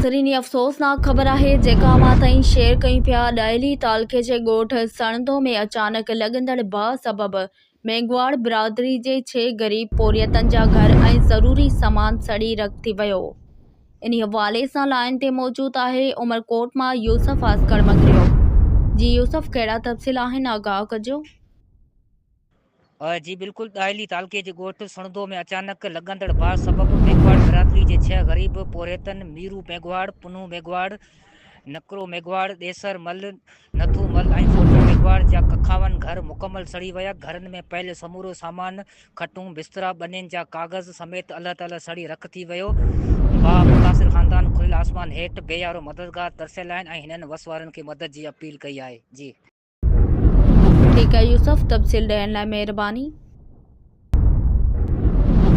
नाज़रीन, अफ़सोसनाक ख़बर आहे जेका मां ताईं शेयर कयूं पिया। ॾाइली तालुक़े जे ॻोठ सणंदो में अचानक लॻंदड़ बाहि सबबि मेघवाड़ बिरादरी जे 6 ग़रीब पोरियतनि जा घर ऐं ज़रूरी सामान सड़ी रख थी वियो। इन हवाले सां लाइन ते मौजूदु आहे उमरकोट मां यूसुफ असगर मंगरियो। जी यूसुफ, कहिड़ा तफ़सील आहिनि, आगाह कजो। जी बिल्कुल, ॾाइली तालुक़े जे ॻोठ सणंदो में अचानक लॻंदड़ बाहि सबबि मेघवाड़ बिरादरी जे 6 ग़रीब पोरियतनि मीरू मेघवाड़, पुनू मेघवाड़, नकरो मेघवाड़, ॾेसर मल, नथू मल ऐं फोटो मेघवाड़ जा कखावन घर मुकमल सड़ी विया। घरनि में पयल समूरो सामान, खटूं, बिस्तरा, ॿनियुनि जा काग़ज़ समेत अल्ह तल्ह सड़ी रख थी वियो। बाहि मुतासिर ख़ानदान खुलियल आसमान हेठि बेयारो मददगार तरसियल आहिनि ऐं हिननि वसवारनि खे मदद जी अपील कई आहे। जी ठीक है यूसुफ, तफ़सील ॾियण लाइ महिरबानी।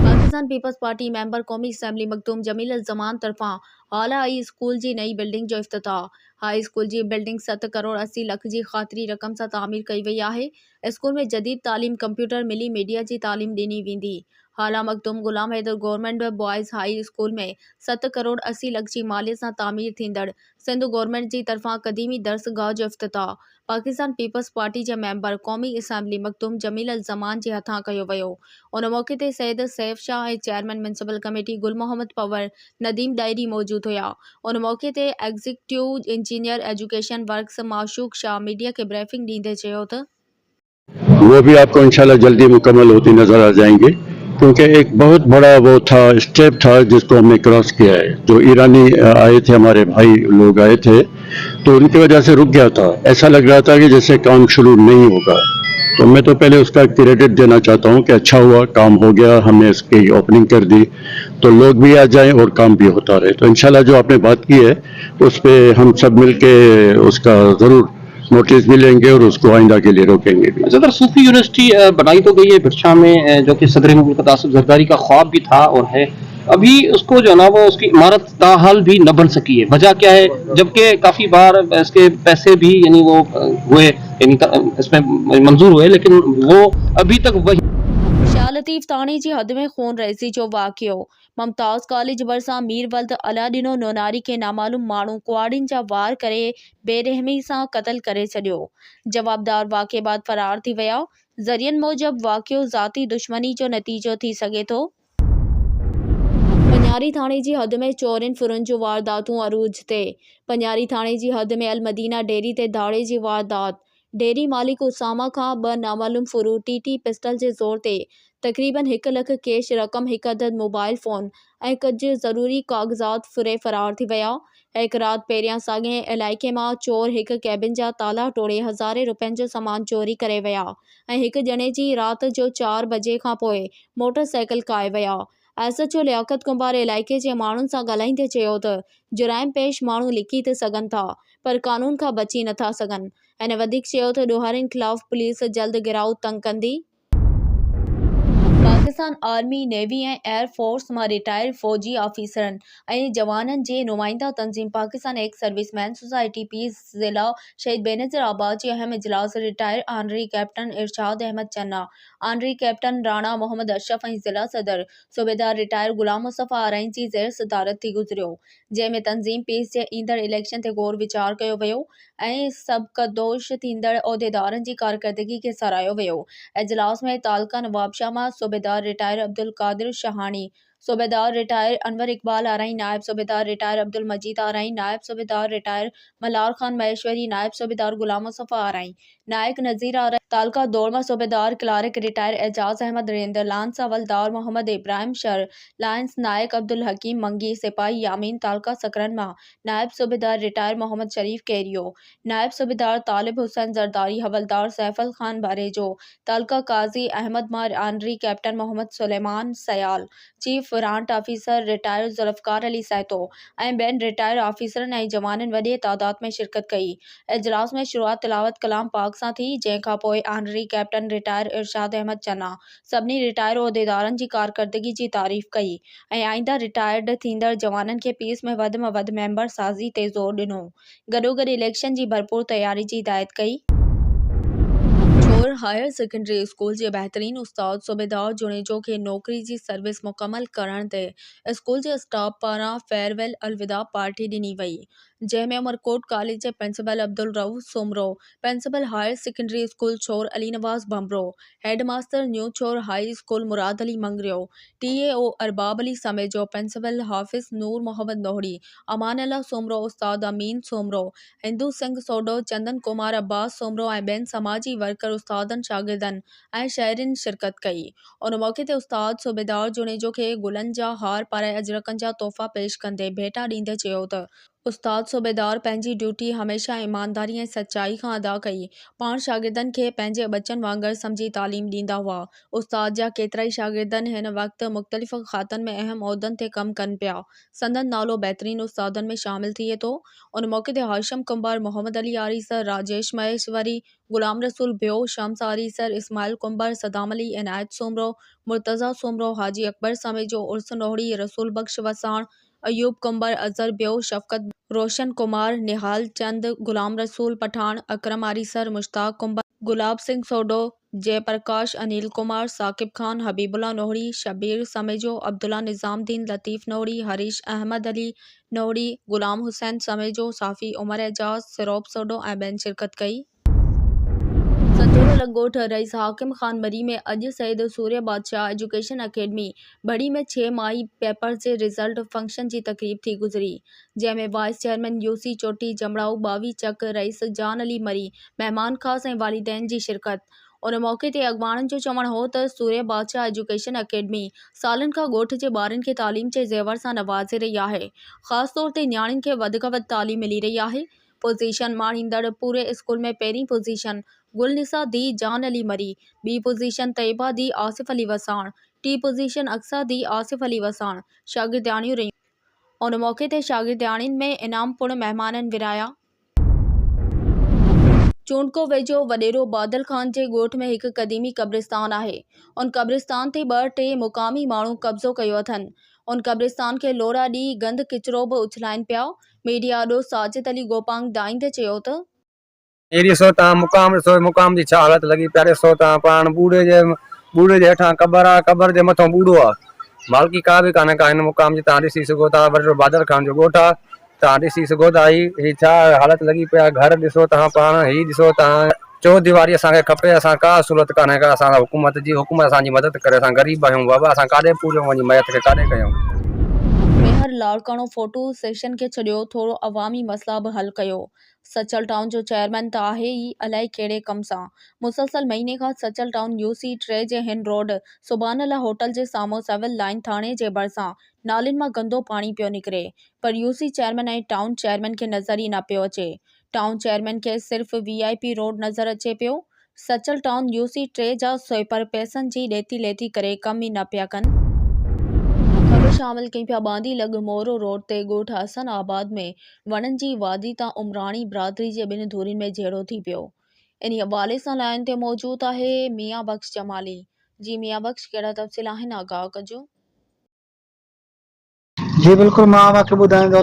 पाकिस्तान पीपल्स पार्टी मेंबर क़ौमी असम्बली मखदूम जमील ज़मान तरफ़ां आला हाई स्कूल जी नई बिल्डिंग जो इफ्तिताह। हाई स्कूल जी बिल्डिंग 7 करोड़ 80 लख जी ख़ातिरी रक़म सां तामीर कई वई आहे। स्कूल में जदीद तालीम, कंप्यूटर, मिली मीडिया जी तालीम ॾिनी वेंदी। आला Makhdoom Ghulam Haider government boys high school में 7 करोड़ 80 लख जी मालियत सां तामीर थींदड़ सिंध गवर्नमेंट जी तरफ़ां क़दीमी दर्सगाह जो इफ्तिताह पाकिस्तान पीपल्स पार्टी जे मेंबर क़ौमी असम्बली मखदूम जमील ज़मान जे हथां कयो वियो। उन मौक़े ते सैयद सैफ शाह ऐं चेयरमैन म्यूनिसिपल कमेटी गुल मोहम्मद पवर नदीम डायरी मौजूदु हुआ। उन मौक़े ते executive engineer education works Mashooq Shah media के ब्रीफिंग ॾींदे चयो त वो भी आपको इंशाल्लाह जल्दी मुकम्मल होती नजर आ जाएंगे, क्योंकि एक बहुत बड़ा वो था, स्टेप था जिसको हमने क्रॉस किया है। जो ईरानी आए थे, हमारे भाई लोग आए थे, तो उनकी वजह से रुक गया था। ऐसा लग रहा था कि जैसे काम शुरू नहीं होगा। तो मैं तो पहले उसका क्रेडिट देना चाहता हूँ कि अच्छा हुआ, काम हो गया, हमने इसकी ओपनिंग कर दी, तो लोग भी आ जाएं और काम भी होता रहे। तो इंशाल्लाह जो आपने बात की है उस पर हम सब मिलके उसका ज़रूर नोटिस भी लेंगे और उसको आइंदा के लिए रोकेंगे भी। सदर सूफी यूनिवर्सिटी बनाई तो गई है बिरछा में, जो कि सदर मुल्क आसिफ जरदारी का ख्वाब भी था और है। अभी उसको जो है ना वो उसकी इमारत ताहाल भी न बन सकी है। वजह क्या है? जबकि काफ़ी बार इसके पैसे भी यानी वो हुए, यानी इसमें मंजूर हुए, लेकिन वो अभी तक वही। शाह लतीफ़ थाणे जी हद में खून रेज़ी जो वाक़ियो। मुमताज़ कॉलेज भरिसां मीर वल्द अलादीनो नोनारी के नामालूम माण्हू कुआड़ियुनि जा वार करे बेरहमी सां क़त्ल करे छॾियो। जवाबदार वाक़े बाद फ़रार थी विया। ज़रियनि मूजिब वाक़ियो ज़ाती दुश्मनी जो नतीजो थी सघे थो। पंजारी थाणे जी हद में चोरियुनि फुरुनि जूं वारदातूं अरूज ते। पंजारी थाणे जी हद में अलमदीना डेयरी ते धाड़े जी वारदात। डेयरी मालिक उसामा खां 2 नामालूम फुरू टी पिस्टल जे ज़ोर ते तक़रीबन 1 लख कैश रक़म, 1 अदद मोबाइल फ़ोन ऐं कुझु ज़रूरी काग़ज़ात फुरे फ़रार थी विया। हिकु राति पहिरियां साॻिए इलाइक़े मां चोर हिकु कैबिन जा ताला तोड़े हज़ारे रुपयनि जो सामान चोरी करे विया ऐं हिकु ॼणे जी राति जो 4 बजे खां पोइ मोटरसाइकिल खाए विया। एसएचओ लियाकत कुंभार इलाइक़े जे माण्हुनि सां ॻाल्हाईंदे चयो त जुराइम पेश माण्हू लिकी त सघनि था, पर कानून खां बची नथा सघनि। ऐं वधीक चयो त ॾोहारियुनि ख़िलाफ़ पुलिस जल्द गिराउ तंग कंदी। पाकिस्तान आर्मी, नेवी ऐं एयर फोर्स मां रिटायर फ़ौजी ऑफिसरनि ऐं जवाननि जे नुमाइंदा तंज़ीम पाकिस्तान एक्स सर्विसमैन सोसाइटी पीस ज़िला शहीद बेनज़ीर आबाद जी अहम इजलास retire honorary captain Irshad Ahmed Channa, honorary captain Rana Mohammad Ashraf ऐं ज़िला सदर सूबेदार रिटायर गुलाम मुस्तफ़ा आरइन जी ज़ेर सदारत थी गुज़रियो, जंहिंमें तंज़ीम पीस जे ईंदड़ इलेक्शन ते गौर वीचार कयो वियो ऐं सबकदोश थींदड़ उहिदेदारनि जी कारकर्दगी खे साराहियो वियो। इजलास में तालका नवाबशाह मां सूबेदार रिटायर अब्दुल कादिर शहानी, सूबेदार रिटायर अनवर इकबाल आरई, नायब सूबेदार रिटायर अब्दुल मजीद आरई, नायब सूबेदार रिटायर मलार खान महेश्वरी, नायब सूबेदार गुलाम मुस्तफ़ा आरई, नायक नज़ीर आरई, तालका दौड़मा सूबेदार क्लार्क रिटायर एजाज अहमद रेंदर, लांस हवलदार मोहम्मद इब्राहिम शर, लांस नायक अब्दुल हकीम मंगी, सिपाही यामीन, तालका सकरनमा नायब सूबेदार रिटायर मोहम्मद शरीफ कैरियो, नायब सूबेदार तालिब हुसैन जरदारी, हवलदार सैफल खान बारेजो, तालका काजी अहमद मार, honorary captain Mohammad Suleman Sayal, chief warrant officer retired Zulfiqar Ali सैतो ऐं ॿियनि रिटायर ऑफिसरनि ऐं जवाननि वॾे तादाद में शिरकत कई। इजलास में शुरूआत तिलावत कलाम पाक सां थी, जंहिंखां पोइ ऑनरी कैप्टन रिटायर इरशाद अहमद चन्ना सभिनी रिटायर उहिदेदारनि जी कारकर्दगी जी तारीफ़ कई ऐं आईंदा रिटायर्ड थींदड़ जवाननि खे पीस में वधि में वधि मेंबर साज़ी ते ज़ोर ॾिनो। गॾोगॾु इलेक्शन जी भरपूर तयारी जी हिदायत कई। चोर हायर सेकेंडरी स्कूल जे बहितरीन उस्ताद सूबेदार जुनेजो खे नौकरी जी सर्विस मुकमल करण ते स्कूल जे स्टाफ पारां फेयरवेल अलविदा पार्टी ॾिनी वई, जंहिं में उमरकोट कॉलेज जे principal Abdul Rauf Soomro, principal higher secondary school Chor Ali Nawaz Bambhro, headmaster new Chor high school Murad Ali Mangrio, TAO Arbab Ali Samejo, principal Hafiz Noor Mohammad नोहड़ी, अमान अल्लाह सोमरो, उस्ताद अमीन सोमरो, हिंदू सिंह सोडो, चंदन कुमार अब्बास सोमरो ऐं ॿियनि समाजी वर्कर उस्तादनि शागिर्दनि ऐं शहरियुनि शिरकत कई। उन मौक़े ते उस्ताद सूबेदार जुनेजो खे गुलनि जा हार पाराए अजरकनि जा तोहफ़ा पेश कंदे भेटा ॾींदे चयो त उस्ताद सूबेदार पंहिंजी ड्यूटी हमेशह ईमानदारी ऐं सचाई खां अदा कई, पाण शागिर्दनि खे पंहिंजे बचनि वांगुरु सम्झी तालीम ॾींदा हुआ। उस्ताद जा केतिराई शागिर्दनि हिन वक़्तु मुख़्तलिफ़ खातनि में अहम उहिदनि ते कमु कनि पिया। संदन नालो बहितरीन उस्तादनि में शामिल थिए थो। उन मौक़े ते हाशिम कुंभार, मोहम्मद अली आरीसर, राजेश महेश्वरी, गुलाम रसूल बियो, शम्स आरीसर, इस्माइल कुंभार, सदाम अली, इनायत सोमरो, मुर्तज़ा सोमरो, हाजी अकबर समेजो, उर्स नोहड़ी, रसूल बख्श वसाण, अयूब कुंभार, अज़हर बियो, शफ़क़त, रोशन कुमार, निहाल चंद, गुलाम रसूल पठान, अकरम आरीसर, मुश्ताक कुंभार, गुलाब सिंह सोडो, जयप्रकाश, अनिल कुमार, साकिब खान, हबीबुल्ला नोहड़ी, शबीर समेजो, अब्दुल्ला निज़ामुद्दीन, लतीफ़ नोहड़ी, हरीश अहमद अली नोहड़ी, गुलाम हुसैन समेजो, साफ़ी उमर एजाज, सिरोब सोडो ऐं ॿियनि शिरकत कई। संजोरा लंगोट रईस हाकिम खान मरी में अॼु सैयद सूर्य बादशाह एजुकेशन अकेडमी बड़ी में 6 माही पेपर्स जे रिज़ल्ट फंक्शन जी तक़रीब थी गुज़री, जंहिंमें वाइस चेयरमैन UC चोटी जमड़ाऊ, बावी चक, रईस जान अली मरी, महिमान ख़ास ऐं वालिदैन जी शिरकत। उन मौक़े ते अॻवाणनि जो चवणु हो त सूर्य बादशाह एजुकेशन अकेडमी सालनि खां ॻोठ जे ॿारनि खे तालीम जे ज़ेवर सां नवाज़े रही आहे। ख़ासि तौर ते न्याणियुनि खे वधि खां वधि तालीम मिली रही आहे। पोज़ीशन माणींदड़ पूरे स्कूल में पहिरीं पोज़ीशन गुलनिसा दी जान अली मरी, ॿी पोज़ीशन तैयबा दी आसिफ अली वसाण, टी पोज़ीशन अक्सा दी आसिफ अली वसाण शागिर्दियाणियूं रहियूं। उन मौक़े ते शागिर्दियाणियुनि में इनाम पुण महिमाननि विराया। चूंडको वेझो वॾेरो बादल खान जे ॻोठ में हिकु क़दीमी क़ब्रिस्तान आहे। उन क़ब्रिस्तान ते 2-3 मुक़ामी माण्हू कब्ज़ो कयो अथनि। उन क़ब्रिस्तान खे लोड़ा ॾींहुं गंद किचिरो बि उछलाइनि पिया। मीडिया अॾो साजिद अली गोपांग दाईंदे चयो त ॾिसो तव्हां मुक़ाम जी छा हालत लॻी पिया। ॾिसो तव्हां पाण बूढ़े जे हेठां क़बर आहे, क़बर जे मथां बूढ़ो आहे, मालिकी का बि कान्हे का हिन मुक़ाम जी। तव्हां ॾिसी सघो था वॾो बादल खान जो ॻोठ आहे, तव्हां ॾिसी सघो था ही छा हालत लॻी पिया। घर ॾिसो तव्हां पाण, ही ॾिसो तव्हां, चौधरी असांखे खपे, असां का सहूलियत कान्हे का असां हुकूमत जी। हुकूमत असांजी मदद करे, असां ग़रीब आहियूं बाबा, असां काॾे पूरियूं वञी मयत खे काॾे कयूं। मेहर लाड़काणो फोटो सेशन खे छॾियो, थोरो अवामी मसला बि हल कयो। सचल टाउन जो चेयरमैन त आहे ई अलाए कहिड़े कम सां। मुसलसल महीने खां सचल टाउन UC 3 जे हिन रोड सुभान अल्लाह होटल जे साम्हूं सिविल लाइन थाणे जे भरिसां नालियुनि मां गंदो पाणी पियो निकिरे, पर UC चेयरमैन ऐं टाउन चेयरमैन खे नज़र ई न पियो अचे। टाउन चेयरमैन खे सिर्फ़ VIP रोड नज़र अचे पियो। सचल टाउन UC 3 जा स्वीपर पैसनि जी ॾेती लेती करे कम ई न पिया कनि। ख़बर शामिल कई पिया बांदी लॻ मोरो रोड ते ॻोठ हसन आबाद में वणनि जी वादी तां उमराणी बिरादरी जे 2 धुरियुनि में झेड़ो थी पियो। इन हवाले सां लाइन ते मौजूद आहे मियां बख्श जमाली। जी मियां बख्श, कहिड़ा तफ़सील आहिनि, आगाह कजो। जी बिल्कुलु, मां तव्हांखे ॿुधाईंदो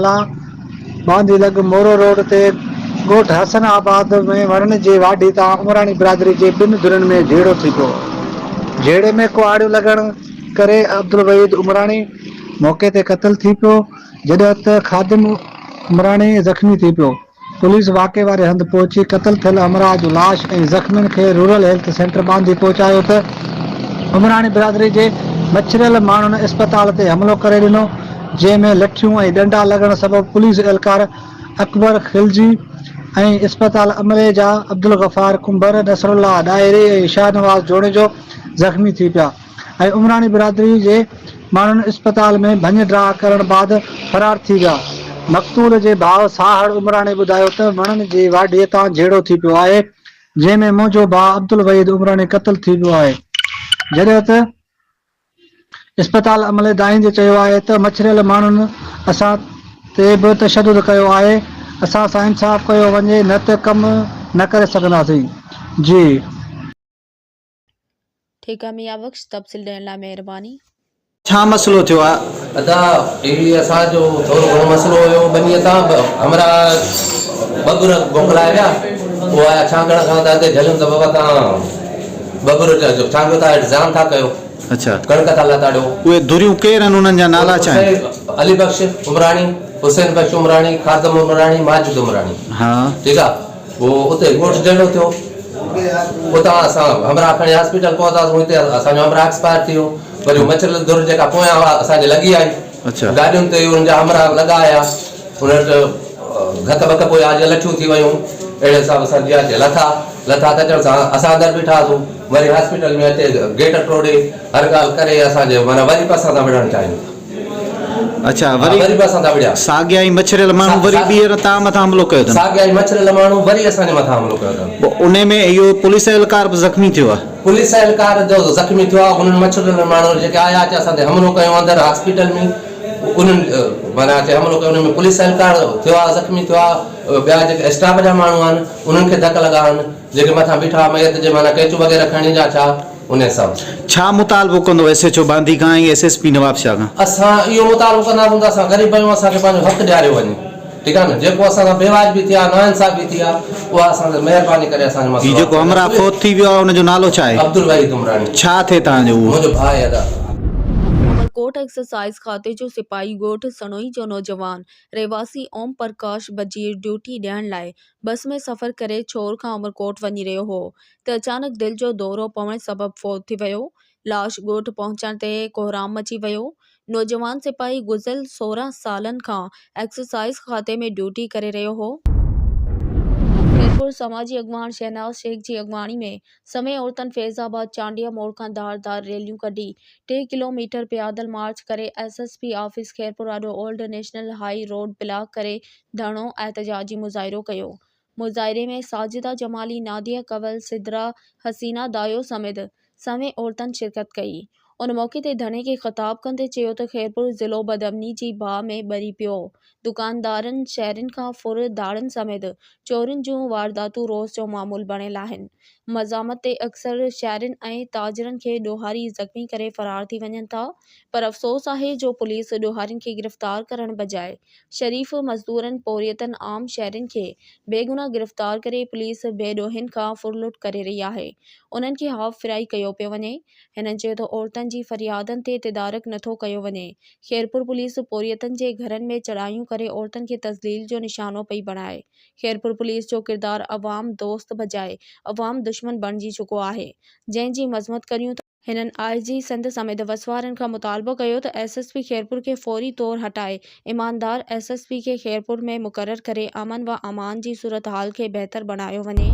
बांदी लॻ मोरो रोड ते ॻोठ हसन आबाद में वणनि जी वादी तां उमराणी बिरादरी जे 2 धुरियुनि में झेड़ो थी पियो। झेड़े में कुआड़ियूं लॻण करे अब्दुल वहीद उमराणी मौक़े ते क़तल थी पियो, जॾहिं त ख़ादिम उमराणी ज़ख़्मी थी पियो। पुलिस वाक़े वारे हंधि पहुची क़तल थियल हमराह जो लाश ऐं ज़ख़्मियुनि खे रूरल हेल्थ सेंटर बांदी पहुचायो त उमराणी बिरादरी जे मछरियल माण्हुनि अस्पताल ते हमिलो करे ॾिनो, जंहिंमें लठियूं ऐं डंडा लॻण सबबि पुलिस एहलकार अकबर खिलजी ऐं अस्पताल अमले जा अब्दुल गफ़ार कुंभर, नसरुल्लाह डायरी ऐं शाहनवाज़ जोड़ेजो ज़ख़्मी थी पिया ऐं उमराणी बिरादरी जे माण्हुनि अस्पताल में भञ ड्राह करण बाद फरार थी विया। मक़तूल जे भाउ साहड़ उमराणी ॿुधायो त वणनि जी वाडीअ तां झेड़ो थी पियो आहे, जंहिंमें मुंहिंजो भाउ अब्दुल वहीद उमराणी क़तल थी वियो आहे। जॾहिं त अस्पताल अमले दाईंदे चयो आहे त मछरियल माण्हुनि असां ते बि तशदुद कयो आहे, असां सां इंसाफ़ कयो वञे, न त कमु न करे सघंदासीं। जी ठीकु आहे मियां बख्श, तफ़सील ॾियण लाइ महिरबानी। छा मसलो थियो आहे? अदा अहिड़ी असांजो थोरो घणो मसइलो हुयो। बनीअ तां हमरा ॿ गुर मोकिलाए विया, उहो आया छांगण खां त हिते झलियूं त बाबा तव्हां बबुर जो चांगो था एग्जाम था कयो अच्छा कणक था लताड़ो उहे धुरियूं केरु आहिनि उन्हनि जा नाला छा आहिनि? अली बख्श उमरानी, हुसैन बख्श उमरानी, खादम उमरानी, माजिद उमरानी। हा ठीक आहे। वो उते गोठ जहिड़ो थियो, उतां असां हमरा खणी हॉस्पिटल पहुतासीं, हुते असांजो हमरा एक्सपायर थी वियो। वरी मच्छर दुर जेका पोयां हुआ असांजे लॻी आई, अच्छा गाॾियुनि ते हुनजा हमरा लॻा आया, हुन घक बक पोइ आज लठियूं थी वियूं। अहिड़े हिसाब सां जीअं लथा लथा त अचण सां असां अंदरि बीठासीं। वरी हॉस्पिटल में अचे गेट टोड़े हर ॻाल्हि करे असांजे माना वरी बि असां सां विढ़णु चाहियूं था। अच्छा वरी बि असां सां विढ़िया। साॻिया ई मच्छरियल माण्हू वरी ॿीहर तव्हां मथां हमलो कयो अथनि? साॻिया ई मच्छरियल माण्हू वरी असांजे मथां हमलो कयो अथनि। उन में इहो पुलिस एहलकार बि ज़ख़्मी थियो आहे? पुलिस एहलकार जो ज़ख़्मी थियो आहे। उन्हनि मच्छरियल माण्हू जेके आया अचे असां ते हमलो कयो अंदरि हॉस्पिटल में, उन्हनि माना अचे हमलो कयो। उन में पुलिस एहलकार थियो आहे, ज़ख़्मी थियो आहे। ॿिया जेके स्टाफ जा माण्हू आहिनि उन्हनि खे धक लॻा आहिनि, जेके मथां बीठा मयत जे माना कैचू वग़ैरह खणी जा छा उन हिसाब सां। छा मुतालबो कंदो SHO बांदी खां ऐं SSP नवाब शाह खां? असां इहो मुतालबो कंदासीं त असां ग़रीब आहियूं, असांखे पंहिंजो हक़ ॾियारियो वञे। ठीकु आहे न। जेको असां सां बेवाज बि थिया, नाइंसाफ़ी थी आहे, उहा असां महिरबानी करे असांजो मसइलो। हीउ जेको हमरा फौत थी वियो आहे हुनजो नालो छा आहे? अब्दुल वहीद उमरानी। छा थिए तव्हांजो? मुंहिंजो भाउ अदा। अमरकोट एक्सरसाइज खाते जो सिपाही ॻोठ सणोई जो नौजवान रहवासी ओम प्रकाश बजीर ड्यूटी ॾियण लाइ बस में सफ़र करे छोर खां अमरकोट वञी रहियो हो त अचानक दिलि जो दौरो पवण सबबि फौत थी वियो। लाश ॻोठ पहुचण ते कोहराम मची वियो। नौजवान सिपाही गुज़िरियल 16 सालनि खां एक्सरसाइज खाते में ड्यूटी करे रहियो हो। खैरपुर समाजी अॻवान शहनाज शेख जी अॻवानी में समय औरतन फैज़ाबाद चांडिया मोड़ खां धारदार रैलियूं कढी 3 किलोमीटर पैदल मार्च करे SSP ऑफिस खैरपुर ॾाढो old national high road block करे धरणो एहतजाजी मुज़ाहिरो कयो। मुज़ाहिरे में साजिदा जमाली, नादिया कंवल, सिद्रा हसीना दायो समेत समय औरतन शिरकत कई। उन मौके ते धरणे खे ख़िताब कंदे चयो त खैरपुर ज़िलो बदअमनी जी बाह में ॿरी पियो। दुकानदारनि शहरनि खां फुर दाड़नि समेत चोरियुनि जूं वारदातूं रोज़ जो मामूल बणियल आहिनि। मज़ामत ते अक्सर शहरनि ऐं ताजरनि खे ॾोहारी ज़ख़्मी करे फ़रार थी वञनि था, पर अफ़सोस आहे जो पुलिस ॾोहारियुनि खे गिरफ़्तार करण बजाए शरीफ़ मज़दूरनि पोरियतनि आम शहरनि खे बेगुनाह गिरफ़्तार करे पुलिस बेॾोहियुनि खां फुरलुट करे रही आहे। उन्हनि खे हाफ़ फ्राई कयो पियो वञे। हिननि चयो त औरतनि जी फ़रियादनि ते तदारक नथो कयो वञे। खैरपुर पुलिस पोरियतनि जे घरनि में चढ़ाइयूं करे औरतनि खे तज़लील जो निशानो पई बणाए। खैरपुर पुलिस जो किरदारु अवाम दोस्त बजाए अवाम दुश्मन बणिजी चुको आहे, जंहिंजी मज़म्मत करियूं त हिननि IG सिंध समेत वसवारनि खां मुतालबो कयो त SSP खैरपुर खे फ़ौरी तौर हटाए ईमानदार SSP खे खैरपुर में मुक़रर करे अमन व अमान जी सूरत हाल खे बहितर बणायो वञे।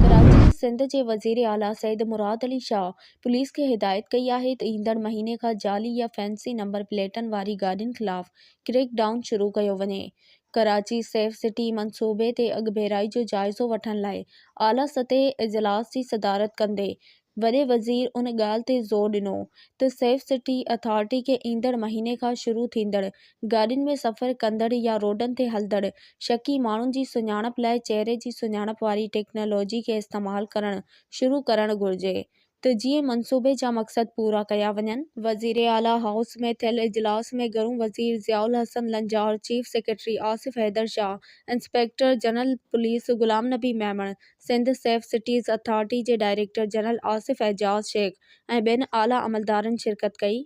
कराची सिंध जे वज़ीर आला सईद मुराद अली शाह पुलिस खे हिदायत कई आहे त ईंदड़ महीने खां जाली या फैंसी नंबर प्लेटनि वारी गाॾियुनि ख़िलाफ़ क्रैक डाउन शुरू कयो वञे। कराची सेफ सिटी मंसूबे ते अॻु भेराई जो जाइज़ो वठण लाइ आला सतह इजलास जी सदारत कंदे वॾे वज़ीर उन ॻाल्हि ते ज़ोर ॾिनो त सेफ सिटी अथॉरिटी खे ईंदड़ महीने खां शुरू थींदड़ गाॾियुनि में सफ़र कंदड़ या रोडनि ते हलंदड़ शकी माण्हुनि जी सुञाणप लाइ चहिरे जी सुञाणप वारी टेक्नोलॉजी खे इस्तेमालु करणु शुरू करणु घुरिजे त जीअं मंसूबे जा मक़सद पूरा कया वञनि। वज़ीर आला हाउस में थियल इजलास में घरू वज़ीर Ziaul Hassan Lanjar, chief secretary Asif Haider Shah, inspector general police Ghulam Nabi Memon, Sindh safe cities authority जे डायरेक्टर जनरल आसिफ एजाज़ शेख ऐं ॿियनि आला अमलदारनि शिरकत कई।